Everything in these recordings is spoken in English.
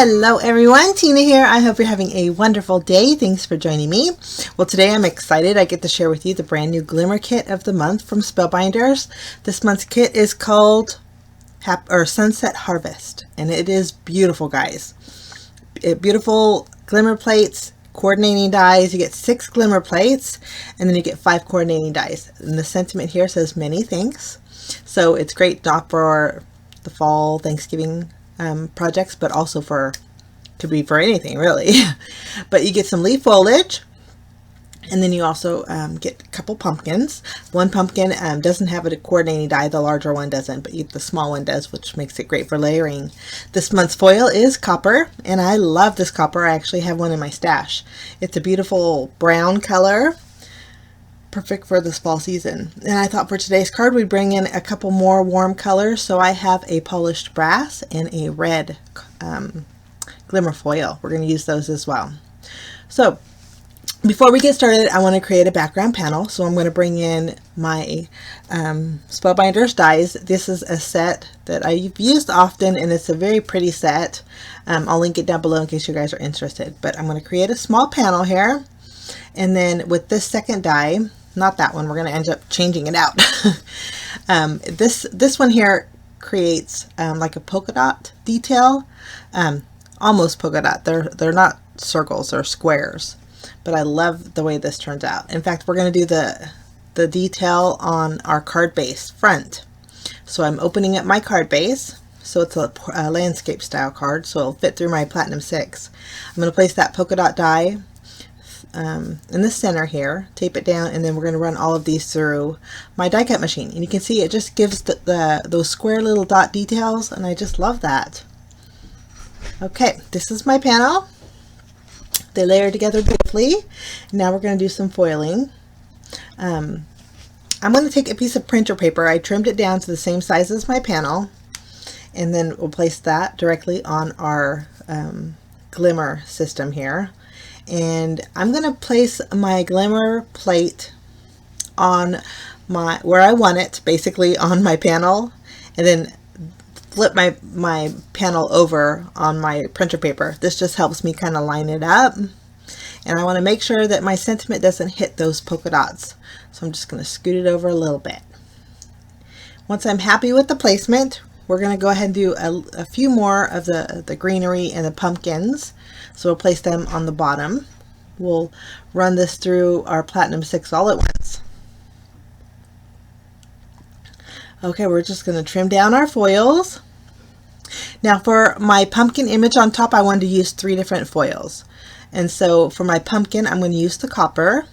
Hello everyone, Tina here. I hope you're having a wonderful day. Thanks for joining me. Well, today I'm excited. I get to share with you the brand new Glimmer Kit of the month from Spellbinders. This month's kit is called Sunset Harvest, and it is beautiful, guys. Beautiful glimmer plates, coordinating dies. You get 6 glimmer plates, and then you get 5 coordinating dies. And the sentiment here says many thanks. So it's great not for the fall, Thanksgiving projects, but also could be for anything really. But you get some leaf foliage, and then you also get a couple pumpkins. One pumpkin doesn't have a coordinating die, the larger one doesn't, but the small one does, which makes it great for layering. This month's foil is copper, and I love this copper. I actually have one in my stash. It's a beautiful brown color, perfect for this fall season. And I thought for today's card we'd bring in a couple more warm colors. So I have a polished brass and a red glimmer foil. We're going to use those as well. So before we get started, I want to create a background panel. So I'm going to bring in my Spellbinders dies. This is a set that I've used often, and it's a very pretty set. I'll link it down below in case you guys are interested. But I'm going to create a small panel here. And then with this second die, not that one, we're going to end up changing it out. This one here creates like a polka dot detail, almost polka dot. They're not circles, they're squares, but I love the way this turns out. In fact, we're going to do the detail on our card base front. So I'm opening up my card base. So it's a landscape style card, so it'll fit through my Platinum 6. I'm going to place that polka dot die in the center here, tape it down, and then we're going to run all of these through my die cut machine. And you can see it just gives those square little dot details, and I just love that. Okay, this is my panel. They layer together beautifully. Now we're going to do some foiling. I'm going to take a piece of printer paper. I trimmed it down to the same size as my panel, and then we'll place that directly on our glimmer system here. And I'm going to place my glimmer plate on where I want it, basically on my panel, and then flip my panel over on my printer paper. This just helps me kind of line it up, and I want to make sure that my sentiment doesn't hit those polka dots. So I'm just going to scoot it over a little bit. Once I'm happy with the placement, we're going to go ahead and do a few more of the greenery and the pumpkins. So we'll place them on the bottom. We'll run this through our Platinum 6 all at once. Okay, we're just going to trim down our foils. Now for my pumpkin image on top, I wanted to use 3 different foils. And so for my pumpkin, I'm going to use the copper.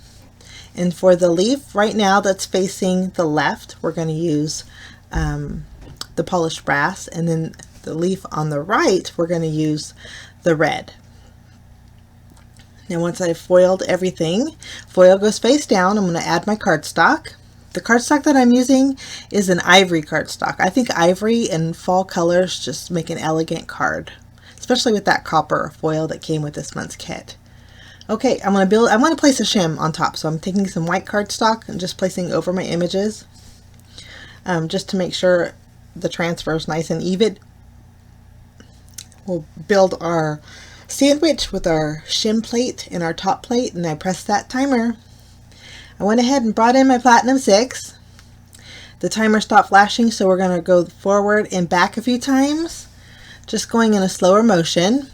And for the leaf right now that's facing the left, we're going to use the polished brass. And then the leaf on the right, we're going to use the red. Now once I've foiled everything, foil goes face down. I'm going to add my cardstock. The cardstock that I'm using is an ivory cardstock. I think ivory and fall colors just make an elegant card, especially with that copper foil that came with this month's kit. Okay, I'm going to place a shim on top. So I'm taking some white cardstock and just placing over my images, just to make sure the transfer is nice and even. We'll build our sandwich with our shim plate and our top plate, and I pressed that timer. I went ahead and brought in my Platinum 6. The timer stopped flashing, so we're going to go forward and back a few times, just going in a slower motion.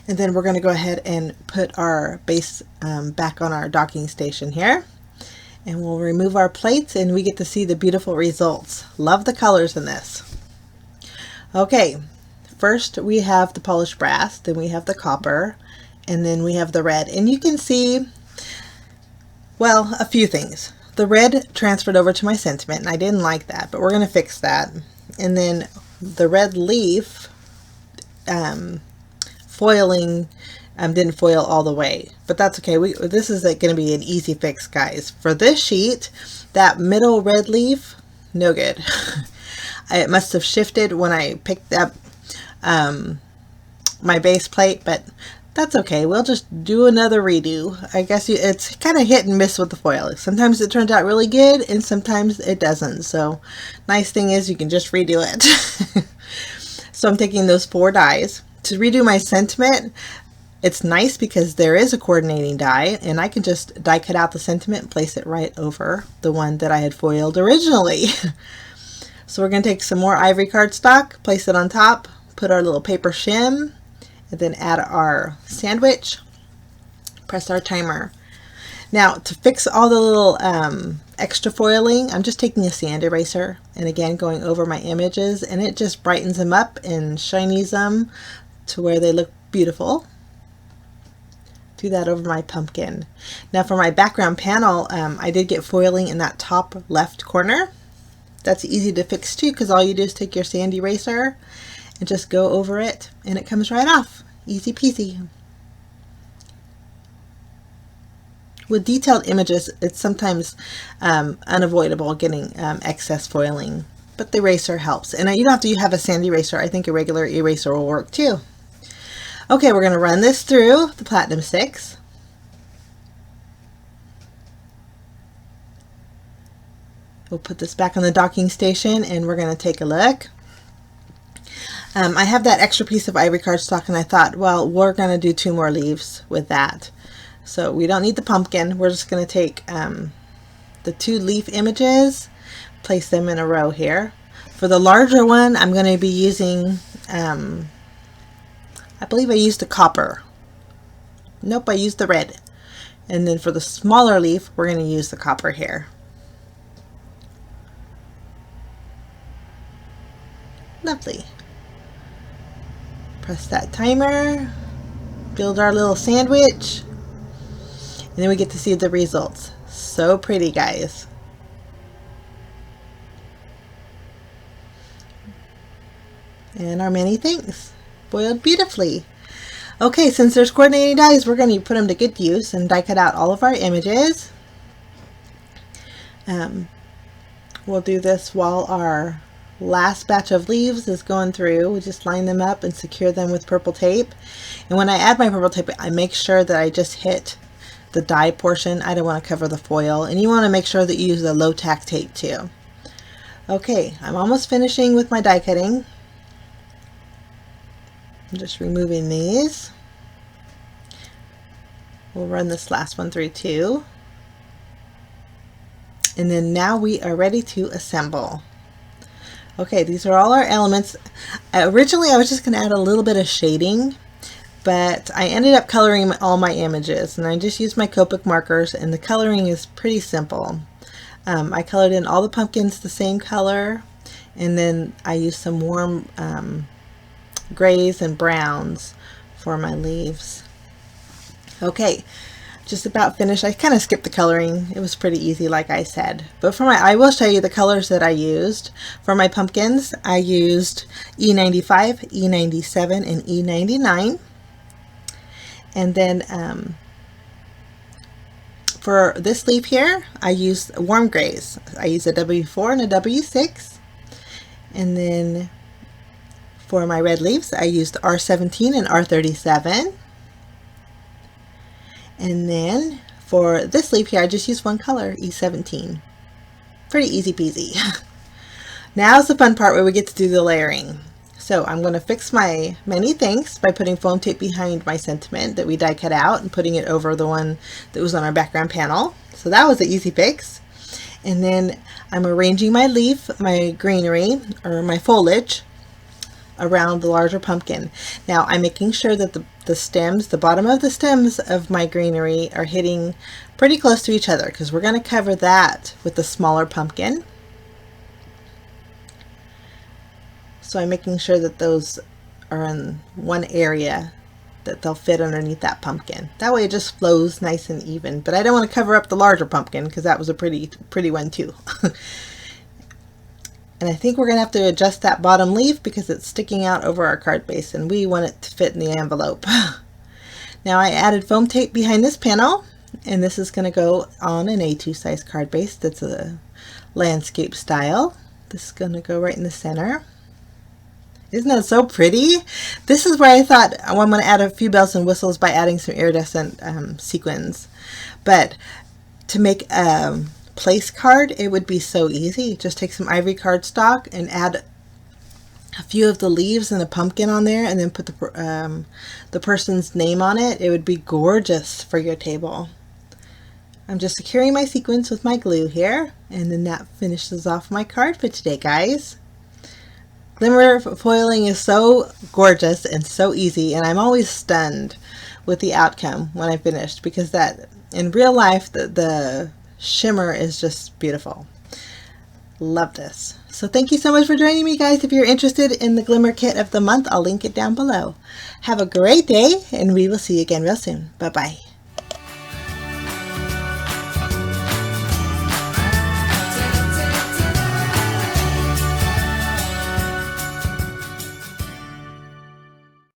And then we're going to go ahead and put our base back on our docking station here. And we'll remove our plates, and we get to see the beautiful results. Love the colors in this. Okay, first we have the polished brass, then we have the copper, and then we have the red. And you can see, well, a few things. The red transferred over to my sentiment, and I didn't like that, but we're going to fix that. And then the red leaf foiling didn't foil all the way, but that's okay. This is going to be an easy fix, guys. For this sheet, that middle red leaf, no good. It must have shifted when I picked up my base plate, but that's okay. We'll just do another redo. I guess it's kind of hit and miss with the foil. Sometimes it turns out really good and sometimes it doesn't. So nice thing is you can just redo it. So I'm taking those 4 dies. To redo my sentiment, it's nice because there is a coordinating die, and I can just die cut out the sentiment and place it right over the one that I had foiled originally. So we're going to take some more ivory cardstock, place it on top, put our little paper shim, and then add our sandwich, press our timer. Now to fix all the little extra foiling, I'm just taking a sand eraser and again going over my images, and it just brightens them up and shinies them to where they look beautiful. Do that over my pumpkin. Now for my background panel, I did get foiling in that top left corner. That's easy to fix too, because all you do is take your sand eraser and just go over it and it comes right off. Easy peasy. With detailed images, it's sometimes unavoidable getting excess foiling, but the eraser helps. And you don't have to have a sand eraser. I think a regular eraser will work too. Okay, we're going to run this through the Platinum 6. We'll put this back on the docking station and we're going to take a look. I have that extra piece of ivory cardstock, and I thought, well, we're going to do 2 more leaves with that. So we don't need the pumpkin. We're just going to take the 2 leaf images, place them in a row here. For the larger one, I'm going to be using, I believe I used the copper. Nope, I used the red. And then for the smaller leaf, we're going to use the copper here. Lovely. Press that timer, build our little sandwich, and then we get to see the results. So pretty, guys. And our many thanks. Foiled beautifully. Okay, since there's coordinating dies, we're going to put them to good use and die cut out all of our images. We'll do this while our last batch of leaves is going through. We just line them up and secure them with purple tape. And when I add my purple tape, I make sure that I just hit the die portion. I don't want to cover the foil, and you want to make sure that you use the low tack tape too. Okay, I'm almost finishing with my die cutting. I'm just removing these. We'll run this last one through too. And then now we are ready to assemble. Okay, these are all our elements. Originally I was just going to add a little bit of shading, but I ended up coloring all my images, and I just used my Copic markers, and the coloring is pretty simple. I colored in all the pumpkins the same color, and then I used some warm grays and browns for my leaves. Okay, just about finished. I kind of skipped the coloring. It was pretty easy, like I said. But for I will show you the colors that I used. For my pumpkins, I used E95, E97, and E99. And then for this leaf here, I used warm grays. I used a W4 and a W6. And then for my red leaves, I used R17 and R37. And then for this leaf here, I just used one color, E17. Pretty easy peasy. Now's the fun part where we get to do the layering. So I'm going to fix my many thanks by putting foam tape behind my sentiment that we die cut out and putting it over the one that was on our background panel. So that was an easy fix. And then I'm arranging my leaf, my greenery, or my foliage around the larger pumpkin. Now I'm making sure that the stems, the bottom of the stems of my greenery are hitting pretty close to each other, because we're going to cover that with the smaller pumpkin. So I'm making sure that those are in one area, that they'll fit underneath that pumpkin. That way it just flows nice and even. But I don't want to cover up the larger pumpkin, because that was a pretty one too. And I think we're going to have to adjust that bottom leaf because it's sticking out over our card base, and we want it to fit in the envelope. Now I added foam tape behind this panel, and this is going to go on an A2 size card base that's a landscape style. This is going to go right in the center. Isn't that so pretty? This is where I thought, oh, I'm going to add a few bells and whistles by adding some iridescent sequins. But to make a place card, it would be so easy. Just take some ivory cardstock and add a few of the leaves and a pumpkin on there, and then put the person's name on it, it would be gorgeous for your table. I'm just securing my sequins with my glue here, and then that finishes off my card for today, guys. Glimmer foiling is so gorgeous and so easy, and I'm always stunned with the outcome when I finished, because that in real life the shimmer is just beautiful. Love this. So thank you so much for joining me, guys. If you're interested in the Glimmer Kit of the month, I'll link it down below. Have a great day, and we will see you again real soon. Bye-bye.